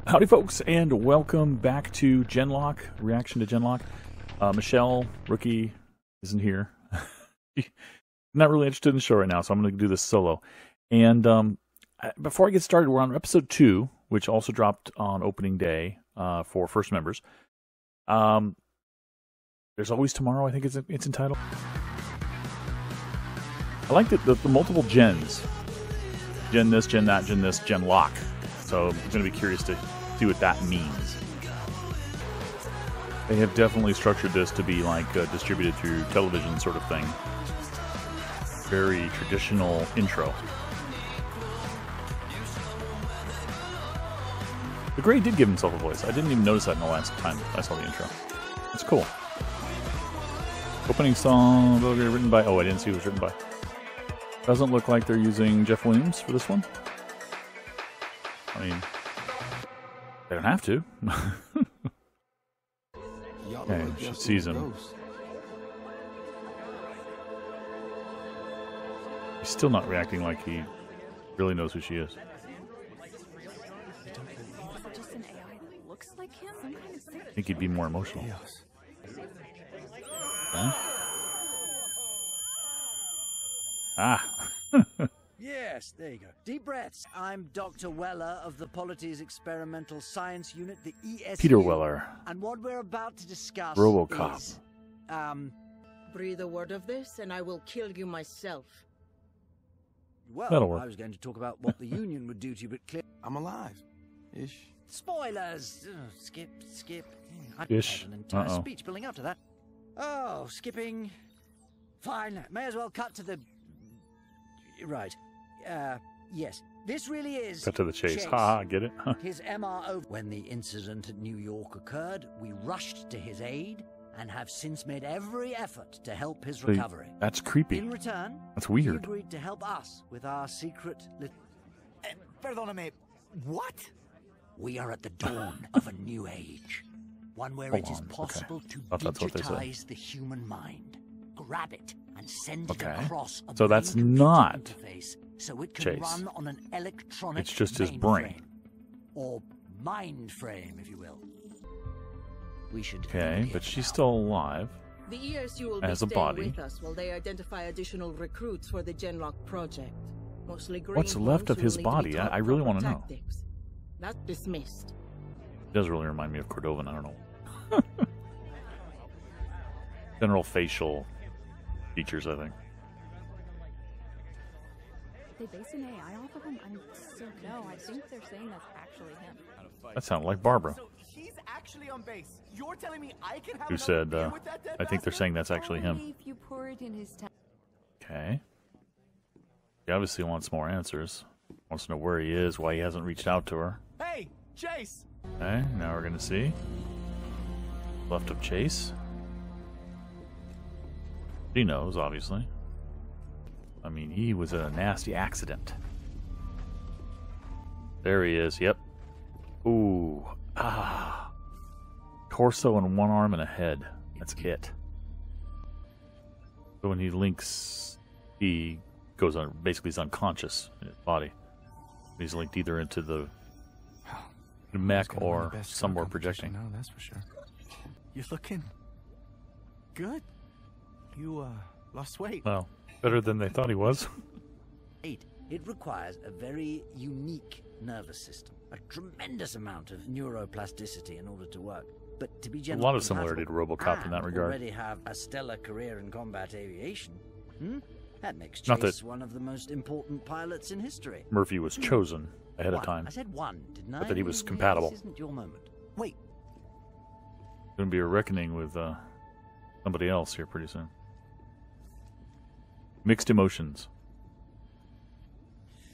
Howdy folks, and welcome back to Genlock, reaction to Genlock. Michelle, rookie, isn't here. I'm not really interested in the show right now, so I'm going to do this solo. And before I get started, we're on episode 2, which also dropped on opening day for first members. There's Always Tomorrow, I think it's entitled. I like the multiple gens. Gen this, gen that, gen this, gen lock. So I'm going to be curious to see what that means. They have definitely structured this to be like distributed through television sort of thing. Very traditional intro. The Gray did give himself a voice. I didn't even notice that in the last time I saw the intro. It's cool. Opening song written by... Oh, I didn't see who it was written by. Doesn't look like they're using Jeff Williams for this one. I mean, they don't have to. Okay, she sees him. He's still not reacting like he really knows who she is. I think he'd be more emotional. Okay. Ah. Yes, there you go. Deep breaths. I'm Dr. Weller of the Polities Experimental Science Unit, the ESU. Peter Weller. And what we're about to discuss RoboCop. is... Breathe a word of this and I will kill you myself. Well, That'll work. I was going to talk about what the Union would do to you, but clear... I'm alive. Ish. Spoilers! Skip. I'd Ish. had an entire speech building up to that. Oh, skipping... Fine, may as well cut to the... Right. Yes. This really is... Cut to the chase. Ha, get it? His MRO. When the incident at New York occurred, we rushed to his aid and have since made every effort to help his recovery. That's creepy. In return, that's weird. He agreed to help us with our secret... Perdóname, what? We are at the dawn of a new age. One where it is possible to digitize the human mind. Grab it and send it across a so that's not interface so it can run on an electronic it's just his brain. Or mind frame, if you will. We should but she's still alive. The ESU will as be a body with us while they identify additional recruits for the Genlock project. Mostly green. What's left of his body? I really want to know. That's dismissed. It does really remind me of Cordovan, I don't know. General facial features, I think. They base an AI off of him? I'm so no, I think they're saying that's actually him. That sounded like Barbara. So he's actually on base. You're telling me I can have who said, I think they're saying that's actually him. If you pour it in his Okay. He obviously wants more answers. Wants to know where he is, why he hasn't reached out to her. Hey, Chase! Okay, now we're gonna see. Left of Chase. He knows, obviously. I mean, he was in a nasty accident. There he is, yep. Ooh. Ah. Torso and one arm and a head. That's it. So when he links, he goes on, basically he's unconscious in his body. He's linked either into the mech or somewhere projecting. No, that's for sure. You're looking good. You lost weight. Well, better than they thought he was. It requires a very unique nervous system, a tremendous amount of neuroplasticity in order to work. But to be a lot of similarity to RoboCop in that regard. Already have a stellar career in combat aviation. That makes Chase one of the most important pilots in history. Murphy was chosen ahead of time. I said one, didn't I? But that he was compatible. This isn't your moment. Wait. Going to be a reckoning with somebody else here pretty soon. Mixed emotions.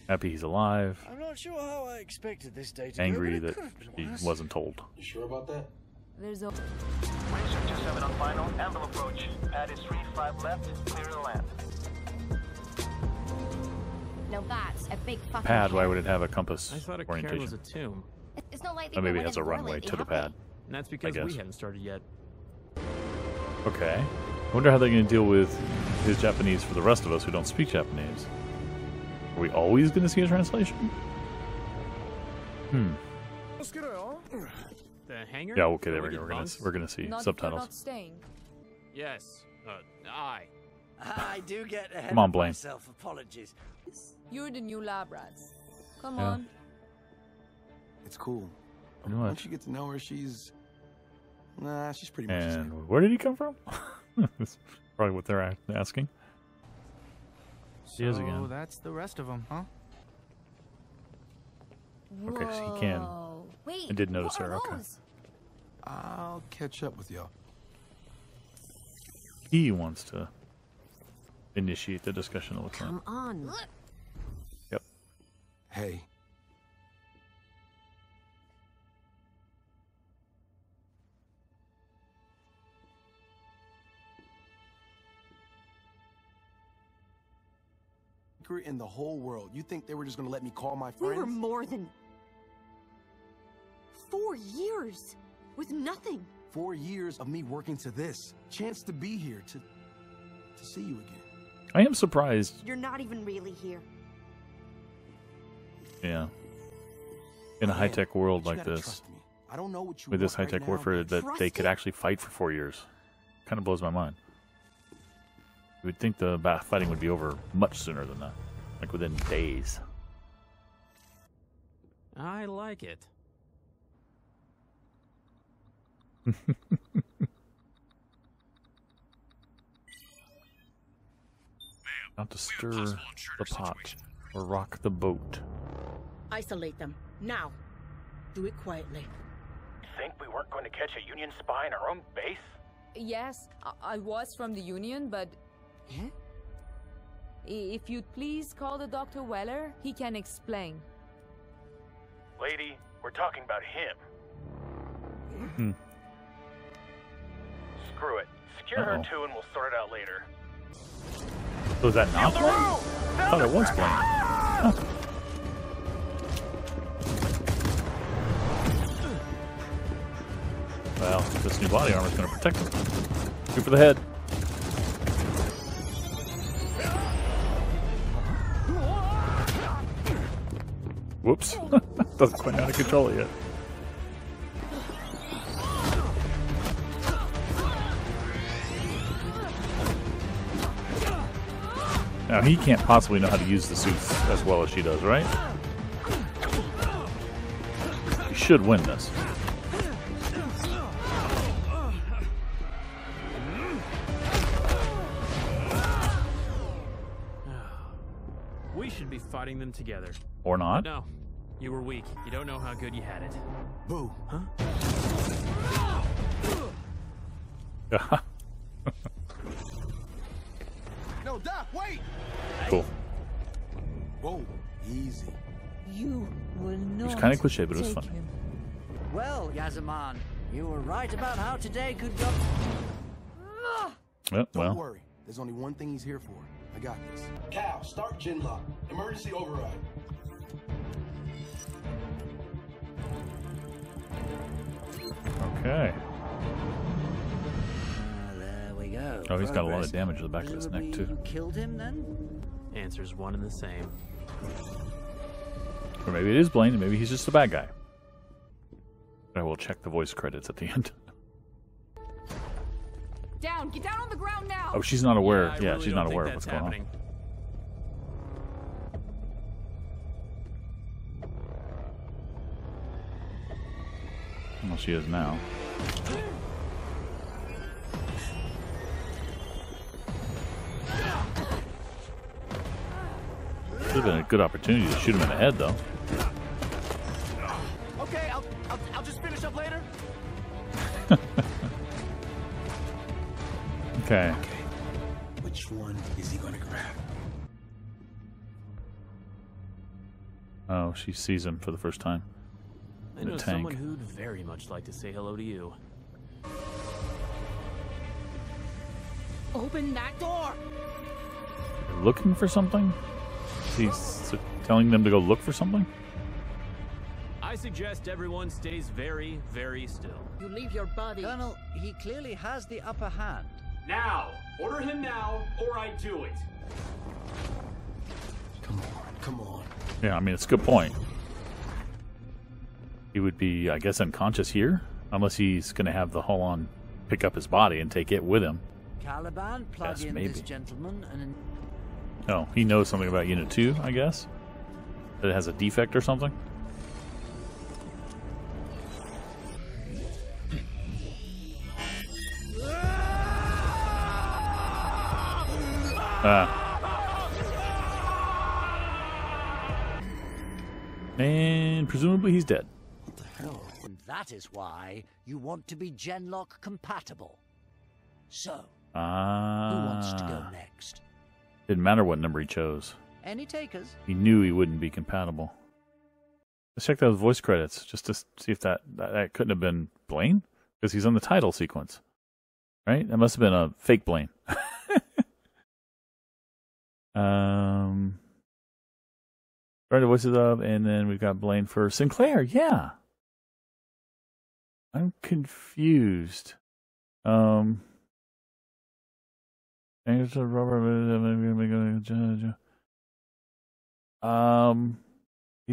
Happy he's alive. I'm not sure how I expected this day to angry go, that he wasn't told. You sure about that? There's a... Researcher 7 on final, amble approach. Pad is 3-5 left, clear to land. No, that's a big fucking pad, why would it have a compass I thought a orientation? was a tomb. It's not like or maybe it has a runway to the pad. And that's because we hadn't started yet. Okay. I wonder how they're going to deal with his Japanese for the rest of us who don't speak Japanese. Are we always going to see a translation? The hangar? Yeah, okay, there we go. We're gonna see subtitles. Not staying. Yes. I do get ahead Come on, of Blaine. myself. Apologies. You're the new lab rats. Come Yeah. on. It's cool. Pretty much. Once you get to know her, she's pretty much the same. And where did he come from? That's probably what they're asking. He is again. So that's the rest of them, huh? Okay, so he can. Whoa. Wait, I did notice what her. are Okay. those? I'll catch up with y'all. He wants to initiate the discussion. It looks like. Come on. Yep. Hey. In the whole world. You think they were just gonna let me call my friends? We were more than 4 years with nothing. 4 years of me working to this. Chance to be here, to see you again. I am surprised. You're not even really here. Yeah. In a high-tech world But you like gotta this, trust me. I don't know what you with this want high-tech right now, warfare, but that trust they could it. actually fight for 4 years. Kind of blows my mind. You would think the fighting would be over much sooner than that, like within days. I like it. Not to stir the pot or rock the boat. Isolate them. Now. Do it quietly. You think we weren't going to catch a Union spy in our own base? Yes, I was from the Union, but... Yeah? If you'd please call the Dr. Weller, he can explain. Lady, we're talking about him. Screw it. Secure her too and we'll sort it out later. So is that not Blaine? I thought it was Blaine. Huh. Well, this new body armor is going to protect him. Shoot for the head. Whoops. Doesn't quite know how to control it yet. Now, he can't possibly know how to use the suits as well as she does, right? He should win this. We should be fighting them together. Or not. No, you were weak. You don't know how good you had it. Boo. Huh? No, Doc, wait! Cool. Whoa, easy. You will not. It was kind of cliche, but it was take funny. him. Well, Yazaman, you were right about how today could go. Well, Don't worry. There's only one thing he's here for. I got this. Cal, start Genlock. Emergency override. okay. There we go. Oh, he's got a lot Progress. of damage to the back of his neck, Presumably too. You killed him then? Answer's one and the same. Or maybe it is Blaine, and maybe he's just a bad guy. I will check the voice credits at the end. Down! Get down on the ground now! Oh, she's not aware. I Yeah, really she's don't not think aware of that's what's going happening. on. Well, she is now. Would have been a good opportunity to shoot him in the head, though. Okay, I'll just finish up later. Okay. Which one is he gonna grab? Oh, she sees him for the first time. I In a know tank. someone who'd very much like to say hello to you. Open that door. Looking for something? Is he telling them to go look for something? I suggest everyone stays very, very still. You leave your body. Colonel, he clearly has the upper hand. Now! Order him now, or I do it! Come on, come on. Yeah, I mean, it's a good point. he would be, I guess, unconscious here, unless he's going to have the Holon pick up his body and take it with him. Caliban, plug in maybe. this gentleman and... Oh, he knows something about Unit 2, I guess? That it has a defect or something? And presumably he's dead. What the hell? And that is why you want to be Genlock compatible. So, who wants to go next? Didn't matter what number he chose. Any takers? He knew he wouldn't be compatible. Let's check those voice credits just to see if that couldn't have been Blaine, because he's on the title sequence, right? That must have been a fake Blaine. Started the voices of, and then we've got Blaine for Sinclair. Yeah, I'm confused. He's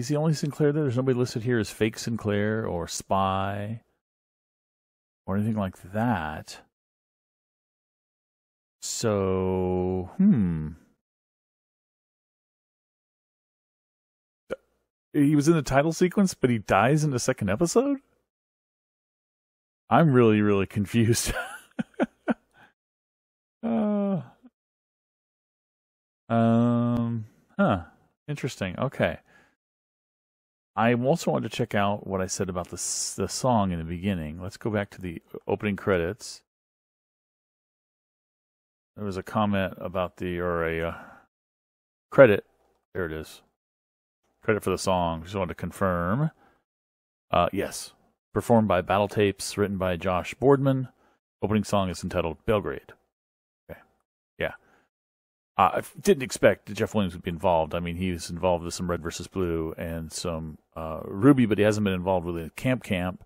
the only Sinclair there. There's nobody listed here as fake Sinclair or spy or anything like that. So, he was in the title sequence, but he dies in the second episode? I'm really, really confused. Interesting. Okay. I also wanted to check out what I said about the song in the beginning. Let's go back to the opening credits. There was a comment about a credit. There it is. Credit for the song. Just wanted to confirm. Yes. Performed by Battle Tapes, written by Josh Boardman. Opening song is entitled Belgrade. Okay. Yeah. I didn't expect that Jeff Williams would be involved. I mean, he was involved with some Red vs. Blue and some Ruby, but he hasn't been involved with a Camp,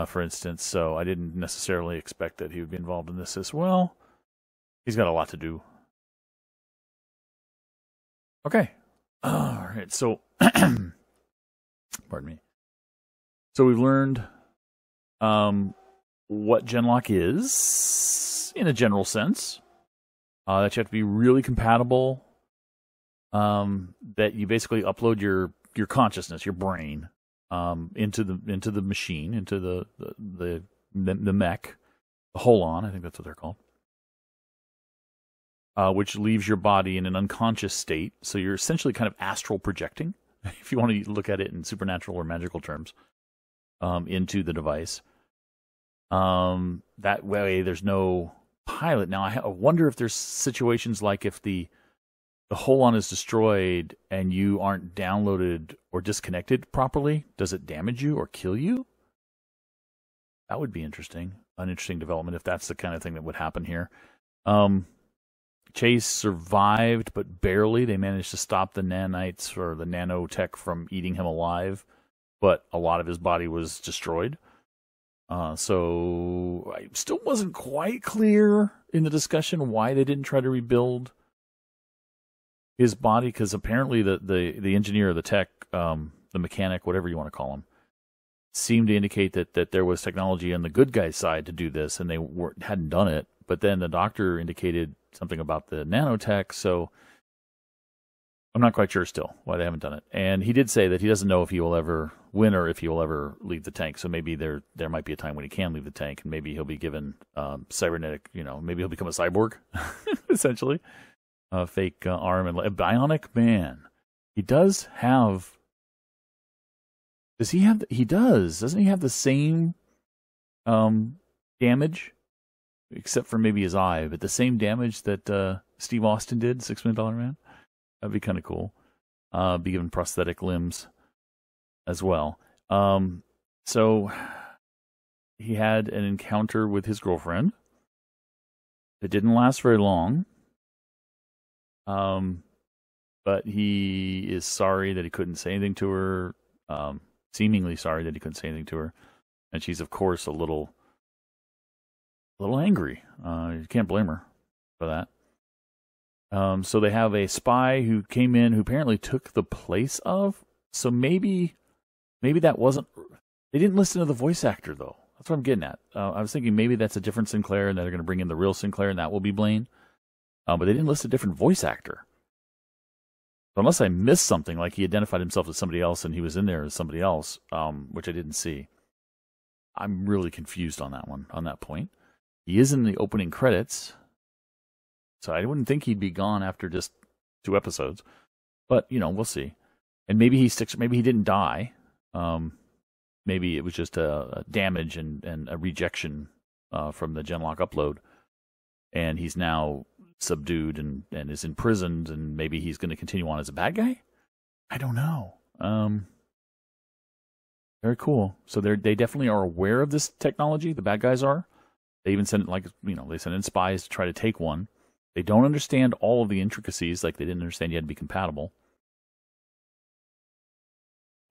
for instance, so I didn't necessarily expect that he would be involved in this as well. He's got a lot to do. Okay. All right, so, pardon me. So we've learned what Genlock is, in a general sense. That you have to be really compatible. That you basically upload your consciousness, your brain, into the machine, into the mech, the Holon, I think that's what they're called. Which leaves your body in an unconscious state. So you're essentially kind of astral projecting, if you want to look at it in supernatural or magical terms, into the device. That way, there's no pilot. Now, I wonder if there's situations like if the Holon is destroyed and you aren't downloaded or disconnected properly, does it damage you or kill you? That would be interesting. An interesting development if that's the kind of thing that would happen here. Chase survived, but barely. They managed to stop the nanites or the nanotech from eating him alive, but a lot of his body was destroyed. So I still wasn't quite clear in the discussion why they didn't try to rebuild his body, because apparently the engineer, the tech, the mechanic, whatever you want to call him, seemed to indicate that there was technology on the good guy's side to do this, and they hadn't done it. But then the doctor indicated something about the nanotech, so I'm not quite sure still why they haven't done it. And he did say that he doesn't know if he will ever win or if he will ever leave the tank. So maybe there might be a time when he can leave the tank, and maybe he'll be given cybernetic, maybe he'll become a cyborg, essentially. A fake arm and a bionic man. He does have... Does he have... He does. Doesn't he have the same damage? Except for maybe his eye, but the same damage that Steve Austin did, $6 Million Man. That'd be kind of cool. Be given prosthetic limbs as well. So he had an encounter with his girlfriend. It didn't last very long. But he is sorry that he couldn't say anything to her. Seemingly sorry that he couldn't say anything to her. And she's, of course, a little angry. You can't blame her for that. So they have a spy who came in who apparently took the place of. So maybe that wasn't. They didn't listen to the voice actor, though. That's what I'm getting at. I was thinking maybe that's a different Sinclair, and they're going to bring in the real Sinclair, and that will be Blaine. But they didn't list a different voice actor. So unless I missed something, like he identified himself as somebody else, and he was in there as somebody else, which I didn't see. I'm really confused on that one, on that point. He is in the opening credits, so I wouldn't think he'd be gone after just 2 episodes. But, we'll see. And maybe he sticks. Maybe he didn't die. Maybe it was just a damage and a rejection from the Genlock upload. And he's now subdued and is imprisoned, and maybe he's going to continue on as a bad guy? I don't know. Very cool. So they definitely are aware of this technology. The bad guys are. They even send they send in spies to try to take one. They don't understand all of the intricacies, like they didn't understand you had to be compatible.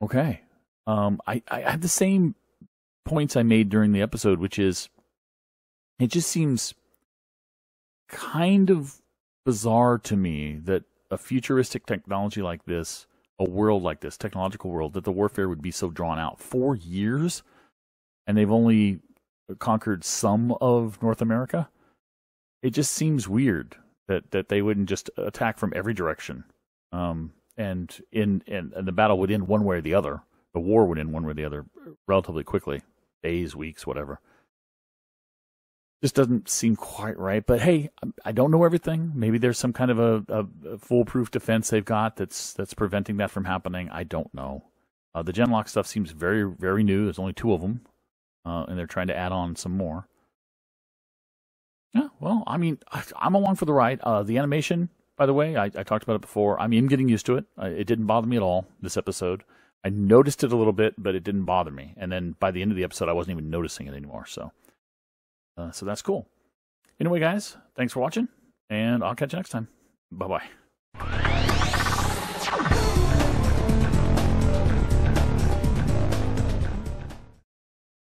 Okay. I have the same points I made during the episode, which is it just seems kind of bizarre to me that a futuristic technology like this, a world like this, technological world, that the warfare would be so drawn out. 4 years, and they've only conquered some of North America. It just seems weird that they wouldn't just attack from every direction, and the battle would end one way or the other. The war would end one way or the other relatively quickly, days, weeks, whatever. Just doesn't seem quite right. But hey, I don't know everything. Maybe there's some kind of a foolproof defense they've got that's preventing that from happening. I don't know. The Genlock stuff seems very, very new. There's only 2 of them, and they're trying to add on some more. Yeah, well, I mean, I'm along for the ride. The animation, by the way, I talked about it before. I mean, I'm getting used to it. It didn't bother me at all, this episode. I noticed it a little bit, but it didn't bother me. And then by the end of the episode, I wasn't even noticing it anymore. So that's cool. Anyway, guys, thanks for watching, and I'll catch you next time. Bye-bye.